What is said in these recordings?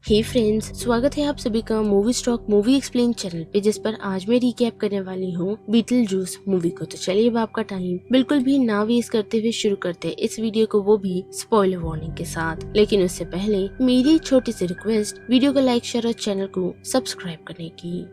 हे friends, स्वागत है आप सभी का movie stock movie explain channel पे, जिस पर आज मैं रिकैप करने वाली हूँ बीटलजूस मूवी को। तो चलिए अब आपका टाइम बिल्कुल भी ना वेस्ट करते हुए शुरू करते हैं इस वीडियो को, वो भी स्पॉइलर वार्निंग के साथ। लेकिन उससे पहले मेरी छोटी सी रिक्वेस्ट, वीडियो को लाइक शेयर और चैनल को सब्सक्राइब करने की।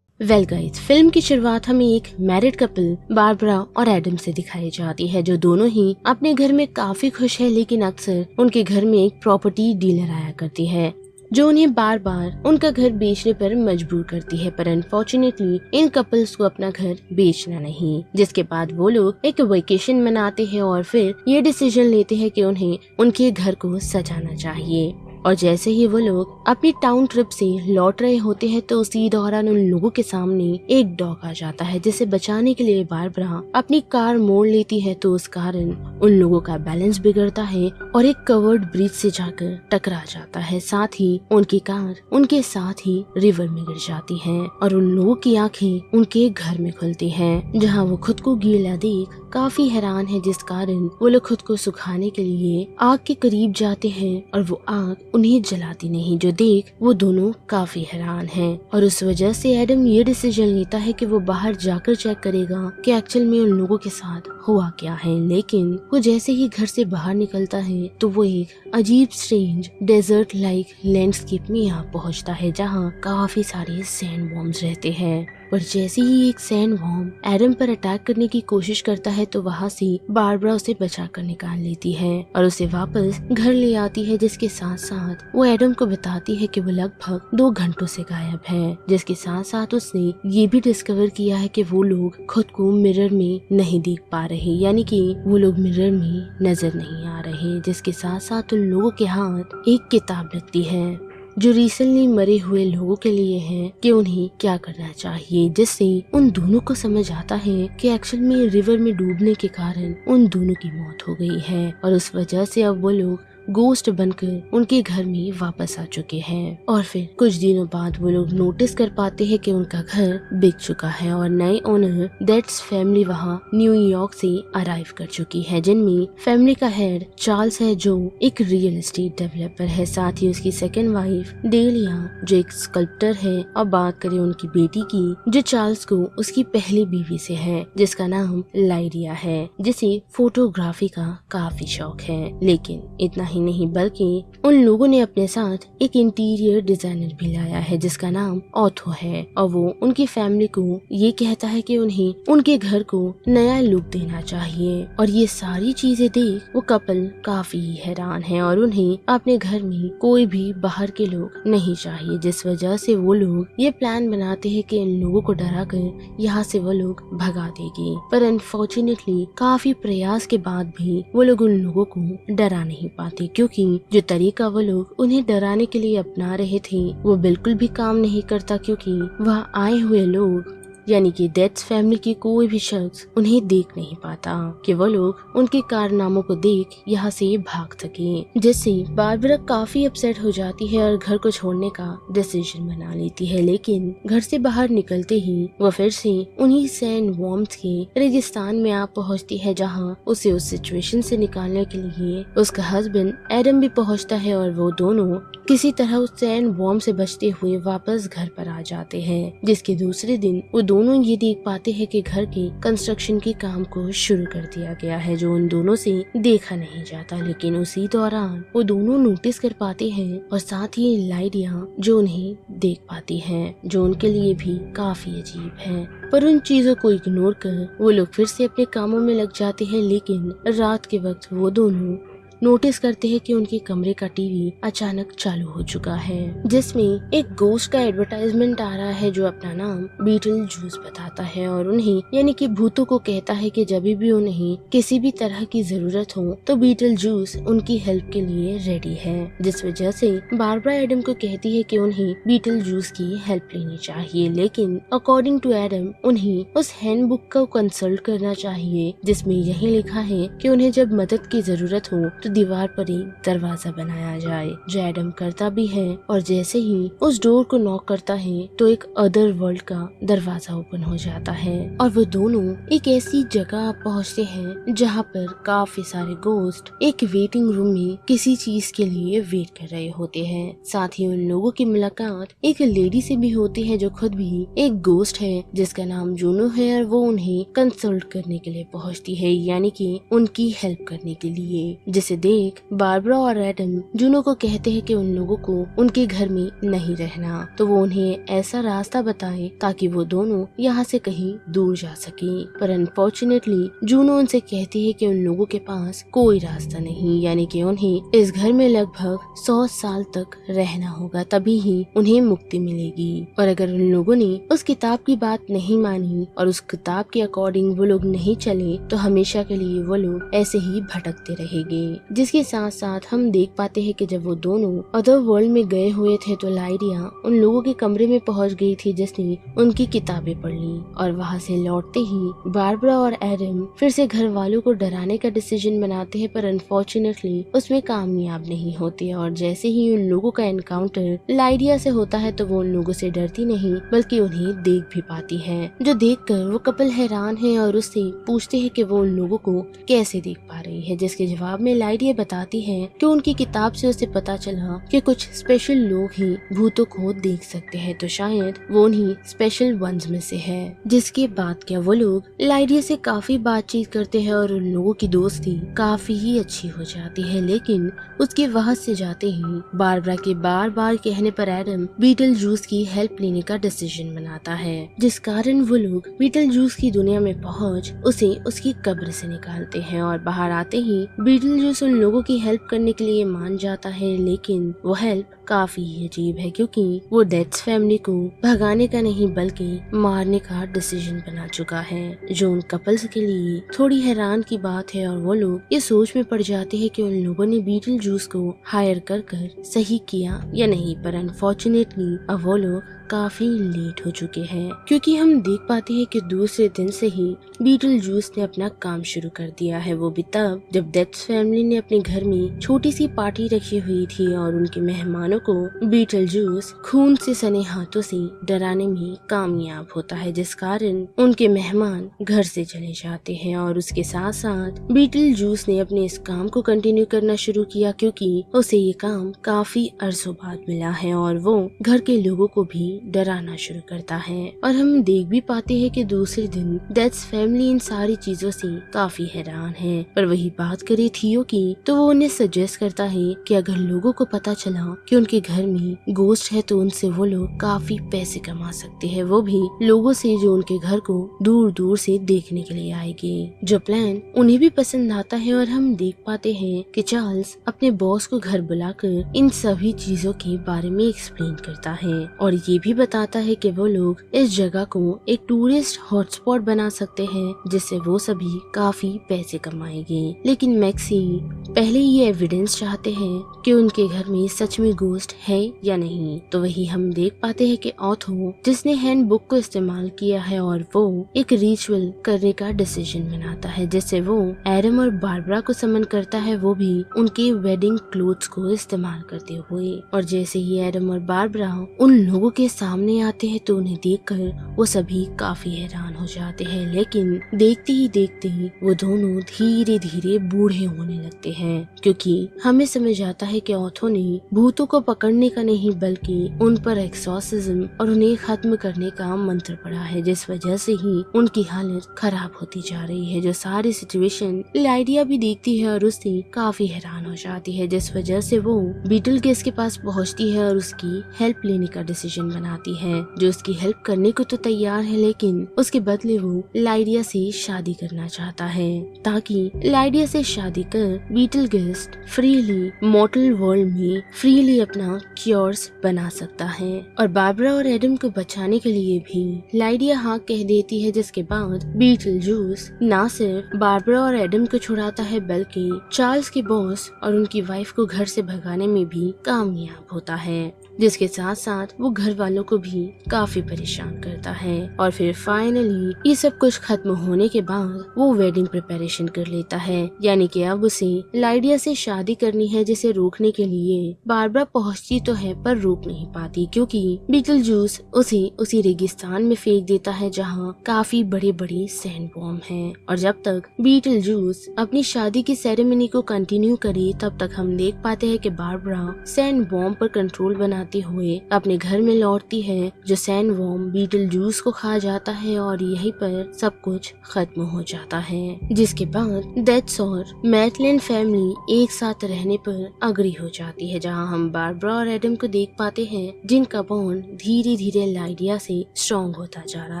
वेल गाइस, फिल्म की शुरुआत हमें एक मैरिड कपल बारबरा और एडम से दिखाई जाती है, जो दोनों ही अपने घर में काफी खुश है। लेकिन अक्सर उनके घर में एक प्रॉपर्टी डीलर आया करती है जो उन्हें बार बार उनका घर बेचने पर मजबूर करती है। पर अनफॉर्चुनेटली इन कपल्स को अपना घर बेचना नहीं, जिसके बाद वो लोग एक वेकेशन मनाते हैं और फिर ये डिसीजन लेते हैं कि उन्हें उनके घर को सजाना चाहिए। और जैसे ही वो लोग अपनी टाउन ट्रिप से लौट रहे होते हैं तो उसी दौरान उन लोगों के सामने एक डॉग आ जाता है, जिसे बचाने के लिए बारबरा अपनी कार मोड़ लेती है। तो उस कारण उन लोगों का बैलेंस बिगड़ता है और एक कवर्ड ब्रिज से जाकर टकरा जाता है। साथ ही उनकी कार उनके साथ ही रिवर में गिर जाती है और उन लोगों की आंखें उनके घर में खुलती हैं, जहां वो खुद को गीला देख काफी हैरान है, जिस कारण वो लोग खुद को सुखाने के लिए आग के करीब जाते हैं और वो आग उन्हें जलाती नहीं, जो देख वो दोनों काफी हैरान हैं। और उस वजह से एडम ये डिसीजन लेता है कि वो बाहर जाकर चेक करेगा कि एक्चुअल में उन लोगों के साथ हुआ क्या है। लेकिन वो जैसे ही घर से बाहर निकलता है तो वो एक अजीब स्ट्रेंज डेजर्ट लाइक लैंडस्केप में यहाँ पहुँचता है, जहाँ काफी सारे सैंड बॉम्ब्स रहते हैं। पर जैसे ही एक सैंड बॉम्ब एडम पर अटैक करने की कोशिश करता है तो वहाँ से बारबरा उसे बचा कर निकाल लेती है और उसे वापस घर ले आती है, जिसके साथ साथ वो एडम को बताती है कि वो लगभग 2 घंटों से गायब है। जिसके साथ साथ उसने ये भी डिस्कवर किया है कि वो लोग खुद को मिरर में नहीं देख पा रहे, यानी कि वो लोग मिरर में नजर नहीं आ रहे। जिसके साथ साथ उन लोगों के हाथ एक किताब लगती है जो रिसेंटली मरे हुए लोगों के लिए है कि उन्हें क्या करना चाहिए, जिससे उन दोनों को समझ आता है कि एक्चुअल में रिवर में डूबने के कारण उन दोनों की मौत हो गई है और उस वजह से अब वो लोग गोस्ट बनकर उनके घर में वापस आ चुके हैं। और फिर कुछ दिनों बाद वो लोग नोटिस कर पाते हैं कि उनका घर बिक चुका है और नए ओनर दैट्स फैमिली वहाँ न्यूयॉर्क से अराइव कर चुकी है, जिनमें फैमिली का हेड चार्ल्स है जो एक रियल एस्टेट डेवलपर है, साथ ही उसकी सेकेंड वाइफ डेलिया जो एक स्कल्प्टर है। और बात करें उनकी बेटी की, जो चार्ल्स को उसकी पहली बीवी से है, जिसका नाम लाइडिया है, जिसे फोटोग्राफी का काफी शौक है। लेकिन इतना ही नहीं बल्कि उन लोगों ने अपने साथ एक इंटीरियर डिजाइनर भी लाया है, जिसका नाम ऑथो है और वो उनकी फैमिली को ये कहता है कि उन्हें उनके घर को नया लुक देना चाहिए। और ये सारी चीजें देख वो कपल काफी हैरान है और उन्हें अपने घर में कोई भी बाहर के लोग नहीं चाहिए, जिस वजह से वो लोग ये प्लान बनाते हैं कि इन लोगों को डरा कर यहाँ से वो लोग भगा देगी। पर अनफॉर्चुनेटली काफी प्रयास के बाद भी वो लोग उन लोगों को डरा नहीं पाते, क्योंकि जो तरीका वो लोग उन्हें डराने के लिए अपना रहे थे वो बिल्कुल भी काम नहीं करता, क्योंकि वह आए हुए लोग यानी कि डेथ्स फैमिली की कोई भी शख्स उन्हें देख नहीं पाता कि वो लोग उनके कारनामों को देख यहाँ से भाग सके। जिससे बारबरा काफी अपसेट हो जाती है और घर को छोड़ने का डिसीजन बना लेती है। लेकिन घर से बाहर निकलते ही वो फिर से उन्हीं सैंड बॉम्ब्स के रेगिस्तान में आ पहुँचती है, जहाँ उसे उस सिचुएशन से निकालने के लिए उसका हस्बैंड एडम भी पहुँचता है और वो दोनों किसी तरह उस सैंड बॉम्ब से बचते हुए वापस घर पर आ जाते हैं। जिसके दूसरे दिन वो दोनों ये देख पाते हैं कि घर के कंस्ट्रक्शन के काम को शुरू कर दिया गया है, जो उन दोनों से देखा नहीं जाता। लेकिन उसी दौरान वो दोनों नोटिस कर पाते हैं और साथ ही लाइडिया जो उन्हें देख पाती है, जो उनके लिए भी काफी अजीब है। पर उन चीजों को इग्नोर कर वो लोग फिर से अपने कामों में लग जाते हैं। लेकिन रात के वक्त वो दोनों नोटिस करते हैं कि उनके कमरे का टीवी अचानक चालू हो चुका है, जिसमें एक गोश्त का एडवर्टाइजमेंट आ रहा है जो अपना नाम बीटलजूस बताता है और उन्हें यानी कि भूतों को कहता है कि जब भी उन्हें किसी भी तरह की जरूरत हो तो बीटलजूस उनकी हेल्प के लिए रेडी है। जिस वजह से बारबरा एडम को कहती है कि उन्हें बीटलजूस की हेल्प लेनी चाहिए। लेकिन अकॉर्डिंग टू एडम उन्हें उस हैंडबुक को कंसल्ट करना चाहिए, जिसमें यही लिखा है कि उन्हें जब मदद की जरूरत हो तो दीवार पर एक दरवाजा बनाया जाए, जो एडम करता भी है। और जैसे ही उस डोर को नॉक करता है तो एक अदर वर्ल्ड का दरवाजा ओपन हो जाता है और वो दोनों एक ऐसी जगह पहुँचते हैं जहाँ पर काफी सारे गोस्ट एक वेटिंग रूम में किसी चीज के लिए वेट कर रहे होते हैं। साथ ही उन लोगों की मुलाकात एक लेडी से भी होती है जो खुद भी एक गोस्ट है, जिसका नाम जूनो है, और वो उन्हें कंसल्ट करने के लिए पहुंचती है, यानी कि उनकी हेल्प करने के लिए। जिसे देख बारबरा और एडम जूनो को कहते हैं कि उन लोगों को उनके घर में नहीं रहना, तो वो उन्हें ऐसा रास्ता बताए ताकि वो दोनों यहाँ से कहीं दूर जा सके। पर अनफॉर्चुनेटली जूनो उनसे कहती है कि उन लोगों के पास कोई रास्ता नहीं, यानी कि उन्हें इस घर में लगभग 100 साल तक रहना होगा, तभी ही उन्हें मुक्ति मिलेगी। और अगर उन लोगों ने उस किताब की बात नहीं मानी और उस किताब के अकॉर्डिंग वो लोग नहीं चले तो हमेशा के लिए वो लोग ऐसे ही भटकते रहेंगे। जिसके साथ साथ हम देख पाते हैं कि जब वो दोनों अदर वर्ल्ड में गए हुए थे तो लाइडिया उन लोगों के कमरे में पहुंच गई थी जिसने उनकी किताबें पढ़ ली। और वहाँ से लौटते ही बारबरा और एडम फिर से घर वालों को डराने का डिसीजन बनाते हैं, पर अनफॉर्चुनेटली उसमें कामयाब नहीं होते। और जैसे ही उन लोगों का एनकाउंटर लाइडिया से होता है तो वो उन लोगों से डरती नहीं बल्कि उन्हें देख भी पाती है, जो देखकर वो कपल हैरान है और उससे पूछते हैं कि वो उन लोगों को कैसे देख पा रही है। जिसके जवाब में लाइडिया बताती है कि उनकी किताब से उसे पता चला कि कुछ स्पेशल लोग ही भूतों को देख सकते हैं, तो शायद वो उन्हीं स्पेशल वंस में से है। जिसके बाद क्या वो लोग लाइडिया से काफी बातचीत करते हैं और उन लोगों की दोस्ती काफी ही अच्छी हो जाती है। लेकिन उसके वहां से जाते ही बारबरा के बार बार कहने पर एडम बीटल जूस की हेल्प लेने का डिसीजन बनाता है, जिस कारण वो लोग बीटल जूस की दुनिया में पहुंच उसे उसकी कब्र से निकालते हैं। और बाहर आते ही बीटल जूस उन लोगों की हेल्प करने के लिए मान जाता है, लेकिन वो हेल्प काफी ही अजीब है क्योंकि वो डेथ्स फैमिली को भगाने का नहीं बल्कि मारने का डिसीजन बना चुका है, जो उन कपल्स के लिए थोड़ी हैरान की बात है। और वो लोग ये सोच में पड़ जाते हैं कि उन लोगों ने बीटल जूस को हायर कर सही किया या नहीं, पर अनफॉर्चुनेटली अब वो लोग काफी लेट हो चुके हैं क्योंकि हम देख पाते हैं कि दूसरे दिन से ही बीटल जूस ने अपना काम शुरू कर दिया है। वो भी तब जब डेथ्स फैमिली ने अपने घर में छोटी सी पार्टी रखी हुई थी और उनके मेहमानों को बीटल जूस खून से सने हाथों से डराने में कामयाब होता है, जिस कारण उनके मेहमान घर से चले जाते हैं। और उसके साथ साथ बीटल जूस ने अपने इस काम को कंटिन्यू करना शुरू किया क्योंकि उसे ये काम काफी अरसों बाद मिला है और वो घर के लोगों को भी डराना शुरू करता है। और हम देख भी पाते हैं कि दूसरे दिन डेथ्स फैमिली इन सारी चीजों से काफी हैरान है। पर वही बात करे थियो की तो वो उन्हें सजेस्ट करता है कि अगर लोगों को पता चला कि उनके घर में गोस्ट है तो उनसे वो लोग काफी पैसे कमा सकते हैं, वो भी लोगों से जो उनके घर को दूर दूर से देखने के लिए आएंगे। जो प्लान उन्हें भी पसंद आता है और हम देख पाते हैं कि चार्ल्स अपने बॉस को घर बुलाकर इन सभी चीजों के बारे में एक्सप्लेन करता है और ये भी बताता है कि वो लोग इस जगह को एक टूरिस्ट हॉटस्पॉट बना सकते हैं जिससे वो सभी काफी पैसे कमाएंगे। लेकिन मैक्सी पहले ये एविडेंस चाहते हैं कि उनके घर में सच में गोस्ट है या नहीं। तो वही हम देख पाते हैं कि ऑथो जिसने हैंड बुक को इस्तेमाल किया है और वो एक रिचुअल करने का डिसीजन बनाता है जिससे वो एडम और बारबरा को समन करता है, वो भी उनके वेडिंग क्लोथ्स को इस्तेमाल करते हुए। और जैसे ही एडम और बारबरा उन लोगों के सामने आते हैं तो उन्हें देखकर वो सभी काफी हैरान हो जाते हैं, लेकिन देखते ही देखते वो दोनों धीरे धीरे बूढ़े होने लगते हैं क्योंकि हमें समझ आता है कि ऑथो ने भूतों को पकड़ने का नहीं बल्कि उन पर एक्सॉर्सिज्म और उन्हें खत्म करने का मंत्र पड़ा है, जिस वजह से ही उनकी हालत खराब होती जा रही है। जो सारी सिचुएशन लाइडिया भी देखती है और उससे काफी हैरान हो जाती है, जिस वजह से वो बीटल गेस के पास पहुंचती है और उसकी हेल्प लेने का डिसीजन बनाती है, जो उसकी हेल्प करने को तो तैयार है लेकिन उसके बदले वो लाइडिया से शादी करना चाहता है ताकि लाइडिया से शादी कर बीटल गेस्ट फ्रीली मॉर्टल वर्ल्ड में फ्रीली अपना क्योर्स बना सकता है। और बारबरा और एडम को बचाने के लिए भी लाइडिया हाँ कह देती है, जिसके बाद बीटल जूस ना सिर्फ बारबरा और एडम को छुड़ाता है बल्कि चार्ल्स के बॉस और उनकी वाइफ को घर से भगाने में भी कामयाब होता है, जिसके साथ साथ वो घर वालों वालों को भी काफी परेशान करता है। और फिर फाइनली ये सब कुछ खत्म होने के बाद वो वेडिंग प्रिपरेशन कर लेता है, यानी कि अब उसे लाइडिया से शादी करनी है, जिसे रोकने के लिए बारबरा पहुंचती तो है पर रोक नहीं पाती, क्योंकि बीटलजूस उसे उसी रेगिस्तान में फेंक देता है जहां काफी बड़े बड़े सैंड बॉम्ब हैं। और जब तक बीटलजूस अपनी शादी की सेरेमनी को कंटिन्यू करे, तब तक हम देख पाते हैं कि बारबरा सैंड बॉम्ब पर कंट्रोल बनाते हुए अपने घर में लौटती है, जो सैंड बॉम्ब बीटलजूस को खा जाता है और यहीं पर सब कुछ खत्म हो जाता है। जिसके बाद डेथ्स और मैटलैंड फैमिली एक साथ रहने पर अग्री हो जाती है, जहां हम बारबरा और एडम को देख पाते हैं जिनका बॉन्ड धीरे धीरे लाइडिया से स्ट्रॉन्ग होता जा रहा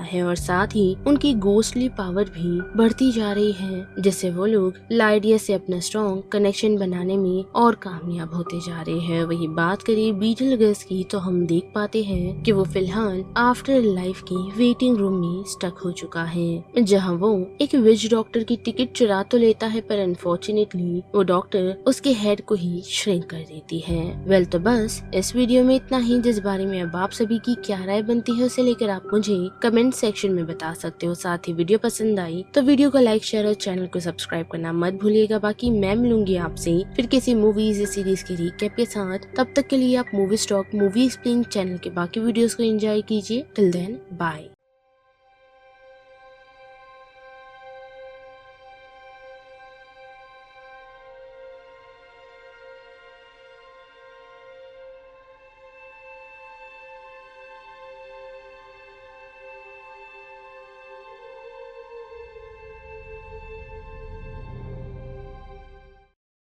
है और साथ ही उनकी गोस्टली पावर भी बढ़ती जा रही है, जिससे वो लोग लाइडिया से अपना स्ट्रॉन्ग कनेक्शन बनाने में और कामयाब होते जा रहे हैं। वही बात करें बीटलगस की, तो हम देख पाते हैं कि वो फिलहाल आफ्टर लाइफ की वेटिंग रूम में स्टक हो चुका है, जहां वो एक विच डॉक्टर की टिकट चुरा तो लेता है, पर अनफॉर्चुनेटली वो डॉक्टर उसके हेड को ही श्रिंक कर देती है। वेल तो बस इस वीडियो में इतना ही। जिस बारे में अब आप सभी की क्या राय बनती है उसे लेकर आप मुझे कमेंट सेक्शन में बता सकते हो। साथ ही वीडियो पसंद आई तो वीडियो को लाइक, शेयर और चैनल को सब्सक्राइब करना मत भूलिएगा। बाकी मैं मिलूंगी आपसे फिर किसी मूवीज या सीरीज की रिकैप के साथ। तब तक के लिए आप movie stock movie explain channel के बाकी वीडियोस को एंजॉय कीजिए। Till then bye.